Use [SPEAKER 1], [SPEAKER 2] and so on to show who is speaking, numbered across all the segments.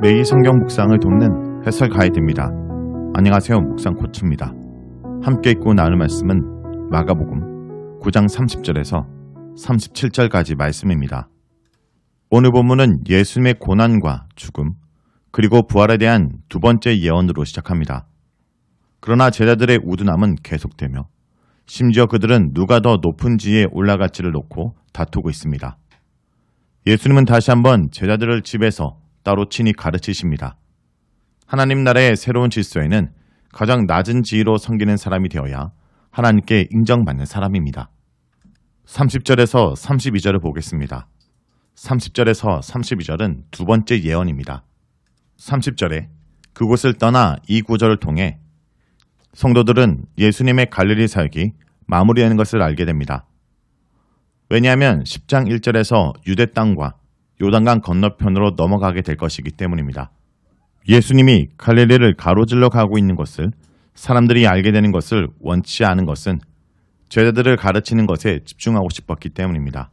[SPEAKER 1] 매일 성경 묵상을 돕는 해설 가이드입니다. 안녕하세요. 묵상 코치입니다. 함께 읽고 나눌 말씀은 마가복음 9장 30절에서 37절까지 말씀입니다. 오늘 본문은 예수님의 고난과 죽음 그리고 부활에 대한 두 번째 예언으로 시작합니다. 그러나 제자들의 우둔함은 계속되며 심지어 그들은 누가 더 높은 지위에 올라갈지를 놓고 다투고 있습니다. 예수님은 다시 한번 제자들을 집에서 따로 친히 가르치십니다. 하나님 나라의 새로운 질서에는 가장 낮은 지위로 섬기는 사람이 되어야 하나님께 인정받는 사람입니다. 30절에서 32절을 보겠습니다. 30절에서 32절은 두 번째 예언입니다. 30절에 그곳을 떠나 이 구절을 통해 성도들은 예수님의 갈릴리 사역이 마무리되는 것을 알게 됩니다. 왜냐하면 10장 1절에서 유대 땅과 요단강 건너편으로 넘어가게 될 것이기 때문입니다. 예수님이 갈릴리를 가로질러 가고 있는 것을 사람들이 알게 되는 것을 원치 않은 것은 제자들을 가르치는 것에 집중하고 싶었기 때문입니다.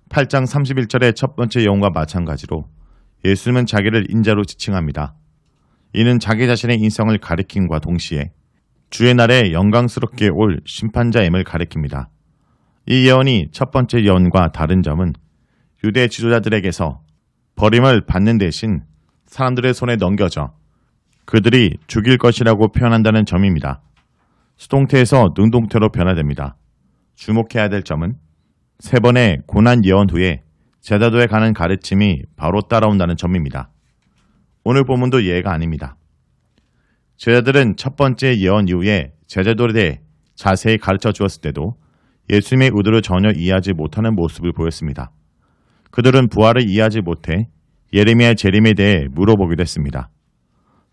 [SPEAKER 1] 8장 31절의 첫 번째 예언과 마찬가지로 예수님은 자기를 인자로 지칭합니다. 이는 자기 자신의 인성을 가리킴과 동시에 주의 날에 영광스럽게 올 심판자임을 가리킵니다. 이 예언이 첫 번째 예언과 다른 점은 유대 지도자들에게서 버림을 받는 대신 사람들의 손에 넘겨져 그들이 죽일 것이라고 표현한다는 점입니다. 수동태에서 능동태로 변화됩니다. 주목해야 될 점은 세 번의 고난 예언 후에 제자도에 가는 가르침이 바로 따라온다는 점입니다. 오늘 본문도 예가 아닙니다. 제자들은 첫 번째 예언 이후에 제자도에 대해 자세히 가르쳐 주었을 때도 예수님의 의도를 전혀 이해하지 못하는 모습을 보였습니다. 그들은 부활을 이해하지 못해 예레미야의 재림에 대해 물어보기도 했습니다.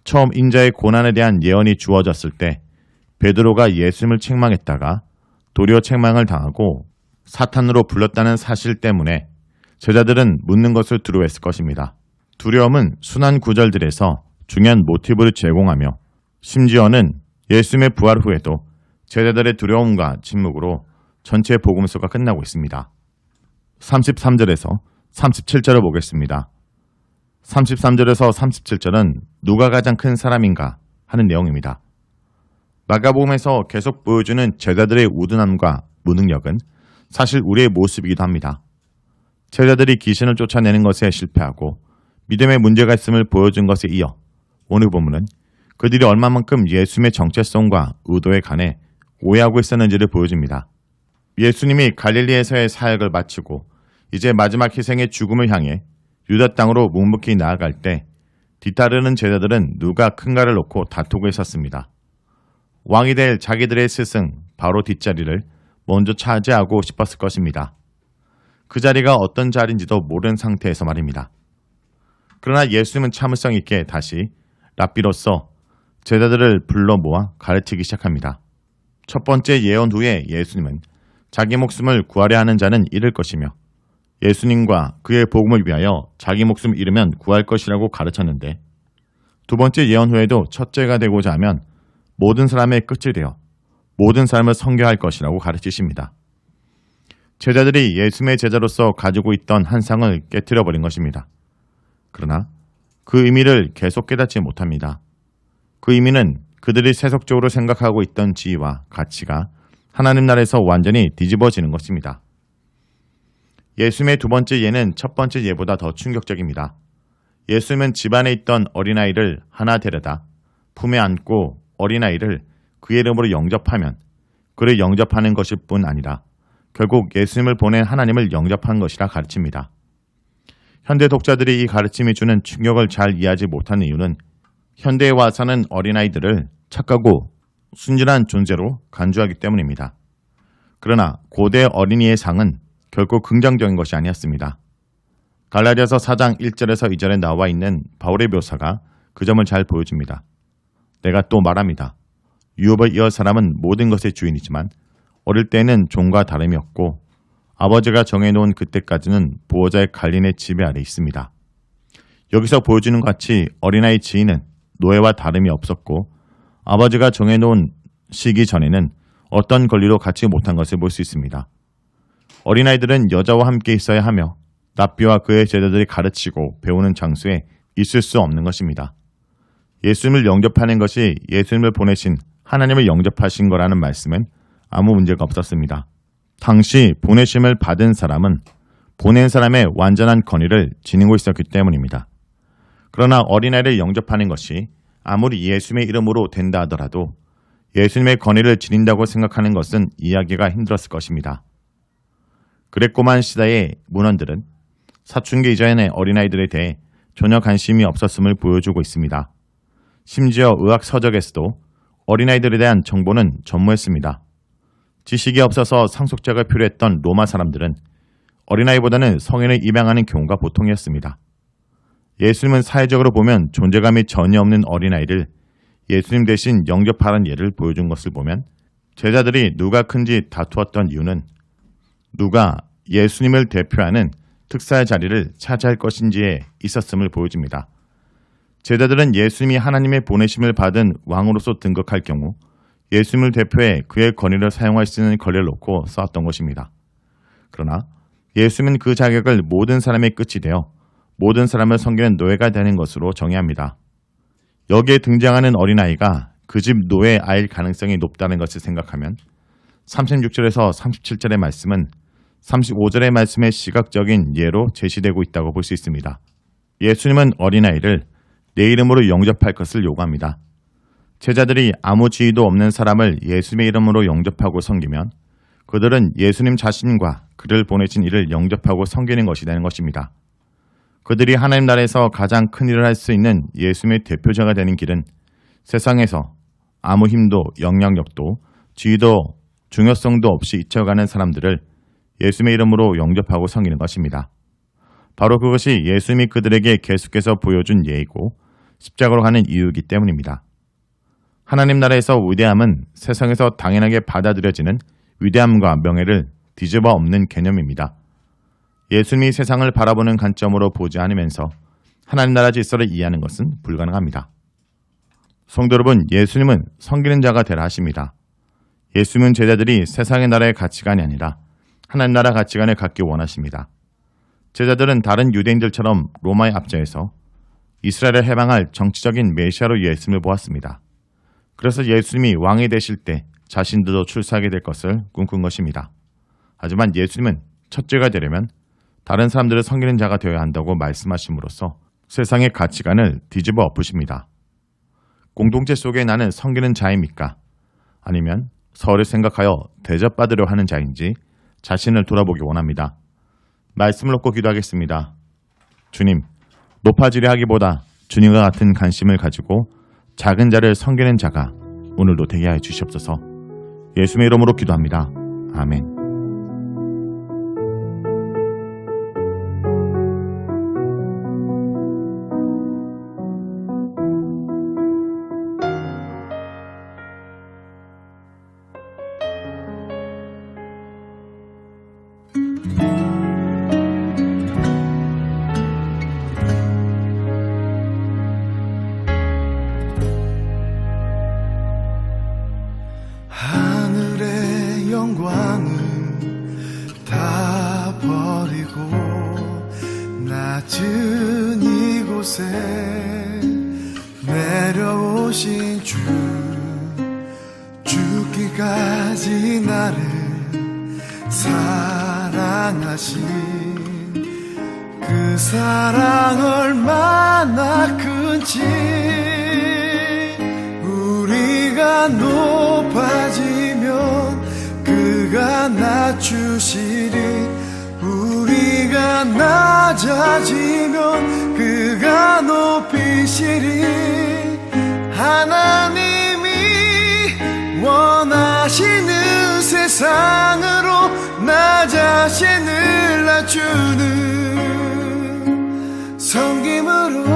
[SPEAKER 1] 처음 인자의 고난에 대한 예언이 주어졌을 때 베드로가 예수님을 책망했다가 도리어 책망을 당하고 사탄으로 불렀다는 사실 때문에 제자들은 묻는 것을 두려워했을 것입니다. 두려움은 순환 구절들에서 중요한 모티브를 제공하며 심지어는 예수님의 부활 후에도 제자들의 두려움과 침묵으로 전체 복음서가 끝나고 있습니다. 33절에서 37절을 보겠습니다. 33절에서 37절은 누가 가장 큰 사람인가 하는 내용입니다. 마가복음에서 계속 보여주는 제자들의 우둔함과 무능력은 사실 우리의 모습이기도 합니다. 제자들이 귀신을 쫓아내는 것에 실패하고 믿음에 문제가 있음을 보여준 것에 이어 오늘 본문은 그들이 얼마만큼 예수님의 정체성과 의도에 관해 오해하고 있었는지를 보여줍니다. 예수님이 갈릴리에서의 사역을 마치고 이제 마지막 희생의 죽음을 향해 유다 땅으로 묵묵히 나아갈 때 뒤따르는 제자들은 누가 큰가를 놓고 다투고 있었습니다. 왕이 될 자기들의 스승 바로 뒷자리를 먼저 차지하고 싶었을 것입니다. 그 자리가 어떤 자리인지도 모르는 상태에서 말입니다. 그러나 예수님은 참을성 있게 다시 랍비로서 제자들을 불러 모아 가르치기 시작합니다. 첫 번째 예언 후에 예수님은 자기 목숨을 구하려 하는 자는 잃을 것이며 예수님과 그의 복음을 위하여 자기 목숨 잃으면 구할 것이라고 가르쳤는데 두 번째 예언 후에도 첫째가 되고자 하면 모든 사람의 끝이 되어 모든 사람을 섬겨야 할 것이라고 가르치십니다. 제자들이 예수님의 제자로서 가지고 있던 한상을 깨트려버린 것입니다. 그러나 그 의미를 계속 깨닫지 못합니다. 그 의미는 그들이 세속적으로 생각하고 있던 지위와 가치가 하나님 나라에서 완전히 뒤집어지는 것입니다. 예수님의 두 번째 예는 첫 번째 예보다 더 충격적입니다. 예수님은 집안에 있던 어린아이를 하나 데려다 품에 안고 어린아이를 그의 이름으로 영접하면 그를 영접하는 것일 뿐 아니라 결국 예수님을 보낸 하나님을 영접한 것이라 가르칩니다. 현대 독자들이 이 가르침이 주는 충격을 잘 이해하지 못하는 이유는 현대에 와서는 어린아이들을 착하고 순진한 존재로 간주하기 때문입니다. 그러나 고대 어린이의 상은 결코 긍정적인 것이 아니었습니다. 갈라디아서 4장 1절에서 2절에 나와 있는 바울의 묘사가 그 점을 잘 보여줍니다. 내가 또 말합니다. 유업을 이을 사람은 모든 것의 주인이지만 어릴 때는 종과 다름이 없고 아버지가 정해놓은 그때까지는 보호자의 관리의 지배 아래 있습니다. 여기서 보여주는 것 같이 어린아이 지인은 노예와 다름이 없었고 아버지가 정해놓은 시기 전에는 어떤 권리로 갖지 못한 것을 볼 수 있습니다. 어린아이들은 여자와 함께 있어야 하며 랍비와 그의 제자들이 가르치고 배우는 장소에 있을 수 없는 것입니다. 예수님을 영접하는 것이 예수님을 보내신 하나님을 영접하신 거라는 말씀엔 아무 문제가 없었습니다. 당시 보내심을 받은 사람은 보낸 사람의 완전한 권위를 지니고 있었기 때문입니다. 그러나 어린아이를 영접하는 것이 아무리 예수님의 이름으로 된다 하더라도 예수님의 권위를 지닌다고 생각하는 것은 이해하기가 힘들었을 것입니다. 그랬고만 시대의 문헌들은 사춘기 이전의 어린아이들에 대해 전혀 관심이 없었음을 보여주고 있습니다. 심지어 의학 서적에서도 어린아이들에 대한 정보는 전무했습니다. 지식이 없어서 상속자가 필요했던 로마 사람들은 어린아이보다는 성인을 입양하는 경우가 보통이었습니다. 예수님은 사회적으로 보면 존재감이 전혀 없는 어린아이를 예수님 대신 영접하라는 예를 보여준 것을 보면 제자들이 누가 큰지 다투었던 이유는 누가 예수님을 대표하는 특사의 자리를 차지할 것인지에 있었음을 보여줍니다. 제자들은 예수님이 하나님의 보내심을 받은 왕으로서 등극할 경우 예수님을 대표해 그의 권위를 사용할 수 있는 권리를 놓고 싸웠던 것입니다. 그러나 예수님은 그 자격을 모든 사람의 끝이 되어 모든 사람을 섬기는 노예가 되는 것으로 정의합니다. 여기에 등장하는 어린아이가 그 집 노예 아이일 가능성이 높다는 것을 생각하면 36절에서 37절의 말씀은 35절의 말씀의 시각적인 예로 제시되고 있다고 볼 수 있습니다. 예수님은 어린아이를 내 이름으로 영접할 것을 요구합니다. 제자들이 아무 지위도 없는 사람을 예수님의 이름으로 영접하고 섬기면 그들은 예수님 자신과 그를 보내신 이를 영접하고 섬기는 것이 되는 것입니다. 그들이 하나님 나라에서 가장 큰 일을 할 수 있는 예수님의 대표자가 되는 길은 세상에서 아무 힘도 영향력도 지위도 중요성도 없이 잊혀가는 사람들을 예수님의 이름으로 영접하고 섬기는 것입니다. 바로 그것이 예수님이 그들에게 계속해서 보여준 예이고 십자가로 가는 이유이기 때문입니다. 하나님 나라에서 위대함은 세상에서 당연하게 받아들여지는 위대함과 명예를 뒤집어 엎는 개념입니다. 예수님이 세상을 바라보는 관점으로 보지 않으면서 하나님 나라 질서를 이해하는 것은 불가능합니다. 성도 여러분, 예수님은 섬기는 자가 되라 하십니다. 예수님은 제자들이 세상의 나라의 가치관이 아니라 하나님 나라 가치관을 갖기 원하십니다. 제자들은 다른 유대인들처럼 로마의 압제에서 이스라엘을 해방할 정치적인 메시아로 예수님을 보았습니다. 그래서 예수님이 왕이 되실 때 자신들도 출세하게 될 것을 꿈꾼 것입니다. 하지만 예수님은 첫째가 되려면 다른 사람들을 섬기는 자가 되어야 한다고 말씀하심으로써 세상의 가치관을 뒤집어 엎으십니다. 공동체 속에 나는 섬기는 자입니까? 아니면 서를 생각하여 대접받으려 하는 자인지 자신을 돌아보기 원합니다. 말씀을 놓고 기도하겠습니다. 주님, 높아지려 하기보다 주님과 같은 관심을 가지고 작은 자를 섬기는 자가 오늘도 되게 하여 주시옵소서. 예수님의 이름으로 기도합니다. 아멘.
[SPEAKER 2] 하늘의 영광은 다 버리고 낮은 이곳에 내려오신 주, 죽기까지 나를 사랑하신 그 사랑 얼마나 큰지 우리가 높아지면 그가 낮추시리, 우리가 낮아지면 그가 높이시리. 하나님이 원하시는 세상으로 나 자신을 낮추는 섬김으로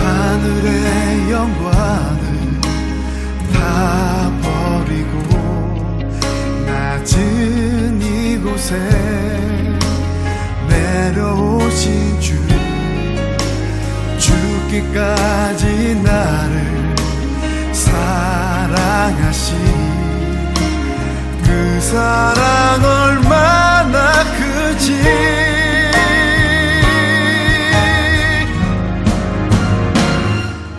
[SPEAKER 2] 하늘의 영광을 다 버리고 낮은 이곳에 내려오신 주, 죽기까지 나를 사랑 향하신 그 사랑 얼마나 크지.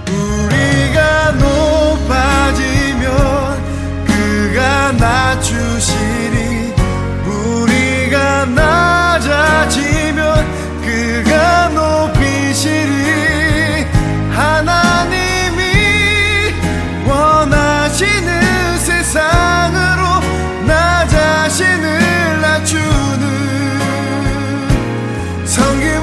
[SPEAKER 2] 우리가 높아지면 그가 낮추시리, 우리가 낮아지면 그가 높이시리. 하나님이 원하시는 세상으로 나 자신을 낮추는 성경